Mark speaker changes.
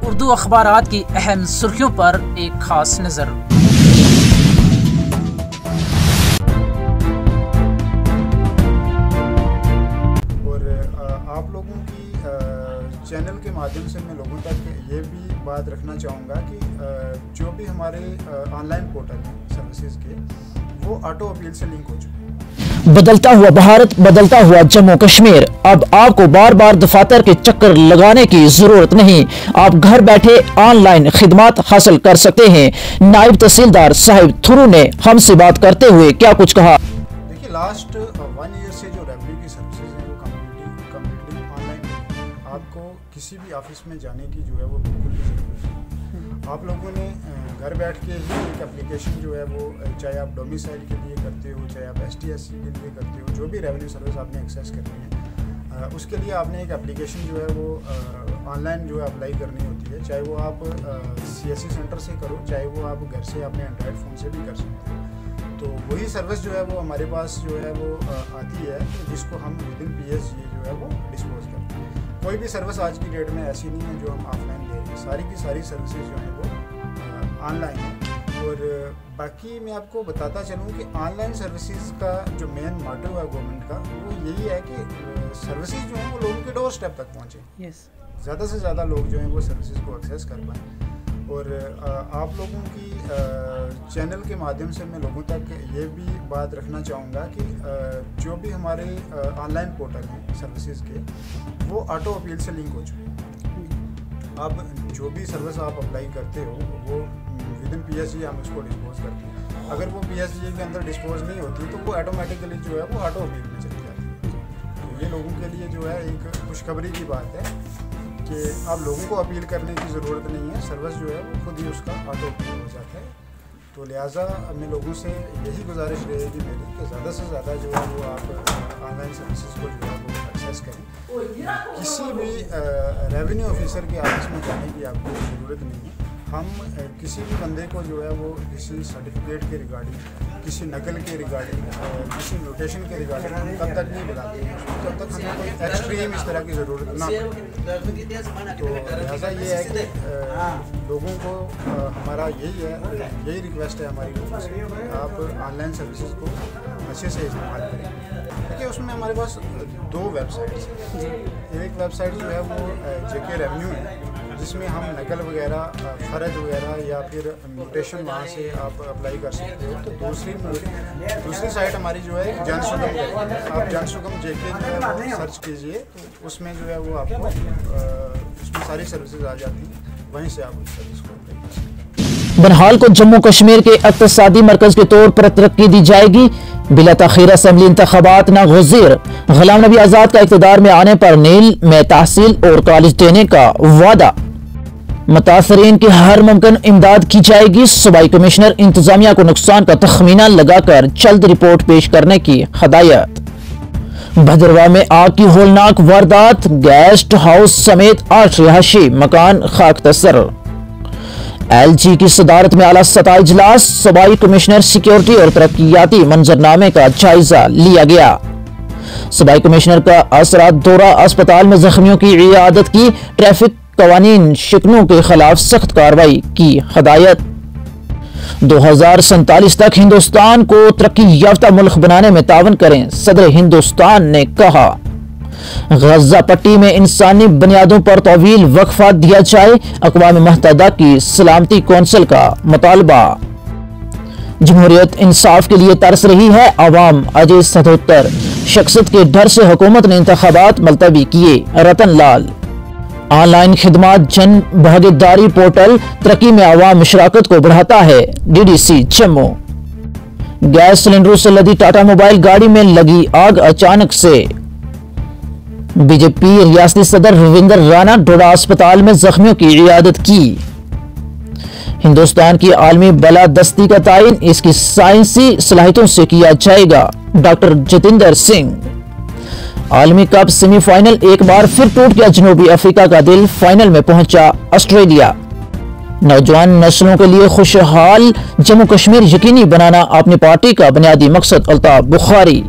Speaker 1: उर्दू अखबारात की अहम सुर्खियों पर एक खास नज़र।
Speaker 2: और आप लोगों की चैनल के माध्यम से मैं लोगों तक ये भी बात रखना चाहूँगा कि जो भी हमारे ऑनलाइन पोर्टल हैं सर्विसेज के, वो ऑटो अपील से लिंक हो चुके हैं।
Speaker 3: बदलता हुआ भारत, बदलता हुआ जम्मू कश्मीर। अब आपको बार बार दफातर के चक्कर लगाने की जरूरत नहीं, आप घर बैठे ऑनलाइन खिदमत हासिल कर सकते हैं। नायब तहसीलदार साहिब थुरू ने हमसे बात करते हुए क्या कुछ कहा।
Speaker 2: देखिए, लास्ट 1 ईयर से जो रेवेन्यू की सर्विसेज हैं वो कम्प्लीटली ऑनलाइन है। आपको किसी भी ऑफिस में जाने की जो है वो बिल्कुल भी जरूरत नहीं। आप लोगों ने घर बैठ के ही एक एप्लीकेशन जो है वो, चाहे आप डोमिसाइल के लिए करते हो, चाहे आप STSC के लिए करते हो, जो भी रेवेन्यू सर्विस आपने एक्सेस करनी है, उसके लिए आपने एक एप्लीकेशन जो है वो ऑनलाइन जो है अप्लाई करनी होती है। चाहे वो आप CSC सेंटर से करो, चाहे वो आप घर से अपने एंड्रॉयड फ़ोन से भी कर सकते हो। तो वही सर्विस जो है वो हमारे पास जो है वो आती है, जिसको हम विदिन PSG जो है वो डिस्पोज करते हैं। कोई भी सर्विस आज की डेट में ऐसी नहीं है जो हम ऑफलाइन दे रहे हैं। सारी की सारी सर्विसेज जो है वो ऑनलाइन है। और बाकी मैं आपको बताता चलूँ कि ऑनलाइन सर्विसेज का जो मेन मोटिव है गवर्नमेंट का, वो यही है कि सर्विसेज जो है वो लोगों के डोर स्टेप तक पहुँचे। ज़्यादा से ज़्यादा लोग जो हैं वो सर्विसेज को एक्सेस कर पाएँ। और आप लोगों की चैनल के माध्यम से मैं लोगों तक ये भी बात रखना चाहूँगा कि जो भी हमारे ऑनलाइन पोर्टल हैं सर्विसेज के, वो ऑटो अपील से लिंक हो चुके हैं। अब जो भी सर्विस आप अप्लाई करते हो वो विदिन PSG हम उसको डिस्पोज करते हैं। अगर वो PSG के अंदर डिस्पोज नहीं होती तो वो ऑटोमेटिकली जो है वो ऑटो अपील में चली जाती है। तो ये लोगों के लिए जो है एक खुशखबरी की बात है कि अब लोगों को अपील करने की ज़रूरत नहीं है, सर्विस जो है वो खुद ही उसका ऑटो अपील हो जाता है। तो लिहाजा मैं लोगों से यही गुजारिश रहेगी मेरी कि ज़्यादा से ज़्यादा जो है वो आप ऑनलाइन सर्विसेज को जो है वो एक्सेस करें। किसी भी रेवेन्यू ऑफिसर के ऑफिस में जाने की आपको ज़रूरत नहीं है। हम किसी भी बंदे को जो है वो किसी सर्टिफिकेट के रिगार्डिंग, किसी नकल के रिगार्डिंग, किसी म्यूटेशन के रिगार्डिंग हम तब तक नहीं बुलाते हैं जब तक हमें कोई एक्सट्रीम इस तरह की ज़रूरत ना पड़े। तो लिहाजा ये है कि लोगों को हमारा यही रिक्वेस्ट है हमारी लोगों से, आप ऑनलाइन सर्विसेज को अच्छे से इस्तेमाल करें। देखिए, उसमें हमारे पास 2 वेबसाइट्स हैं। एक वेबसाइट जो है वो JK रेवेन्यू है, जिसमें हम नकल वगैरह, फ़र्ज वगैरह या फिर म्यूटेशन वहाँ से आप अप्लाई कर सकते हो। तो दूसरी साइट हमारी जो है जनसुगम है। आप जनसुगम JK जो है वो सर्च कीजिए, तो उसमें जो है वो आपको उसमें सारी सर्विसेज आ जाती हैं, वहीं से आप उस सर्विस को अप्लाई कर सकते हैं।
Speaker 3: बनहाल को जम्मू कश्मीर के इक़्तिसादी मरकज़ के तौर पर तरक्की दी जाएगी। बिला तख़ीर असेंबली इंतख़ाबात नागुज़ीर। ग़ुलाम नबी आज़ाद का इक़्तिदार में आने पर नील में तहसील और कॉलेज देने का वादा। मुतासरीन की हर मुमकिन इमदाद की जाएगी। सूबाई कमिश्नर इंतजामिया को नुकसान का तखमीना लगाकर जल्द रिपोर्ट पेश करने की हदायत। भद्रवाह में आग की होलनाक वारदात, गेस्ट हाउस समेत 8 रिहायशी मकान खाकतसर। LG की सदारत में आला सतह इजलास, सूबाई कमिश्नर सिक्योरिटी और तरक्कियाती मंजरनामे का जायजा लिया गया। सूबाई कमिश्नर का असरात दौरा, अस्पताल में जख्मियों की इयादत की, ट्रैफिक कवानीन शिकनों के खिलाफ सख्त कार्रवाई की हदायत। 2047 तक हिंदुस्तान को तरक्की याफ्ता मुल्क बनाने में तावन करें, सदर हिंदुस्तान ने कहा। गजा पट्टी में इंसानी बुनियादों पर तवील वक्फा दिया जाए, अक़वाम मुत्तहिदा की सलामती कौंसिल का मुतालबा। जमहूरियत इंसाफ के लिए तरस रही है अवाम, अजय सतोत्तर। शख्सियत के डर से हुकूमत ने इंतखाबात मुलतवी किए, रतन लाल। ऑनलाइन खिदमत जन भागीदारी पोर्टल तरक्की में अवाम मुशराकत को बढ़ाता है, DDC जम्मू। गैस सिलेंडरों से लदी टाटा मोबाइल गाड़ी में लगी आग अचानक से। BJP रियासती सदर रविंदर राणा डोडा अस्पताल में जख्मियों की इयादत की। हिंदुस्तान की आलमी बलादस्ती का तायन इसकी साइंसी सलाहियतों से किया जाएगा, डॉक्टर जितेंद्र सिंह। आलमी कप सेमीफाइनल, एक बार फिर टूट गया जनूबी अफ्रीका का दिल, फाइनल में पहुंचा ऑस्ट्रेलिया। नौजवान नस्लों के लिए खुशहाल जम्मू कश्मीर यकीनी बनाना अपनी पार्टी का बुनियादी मकसद, अल्ताफ बुखारी।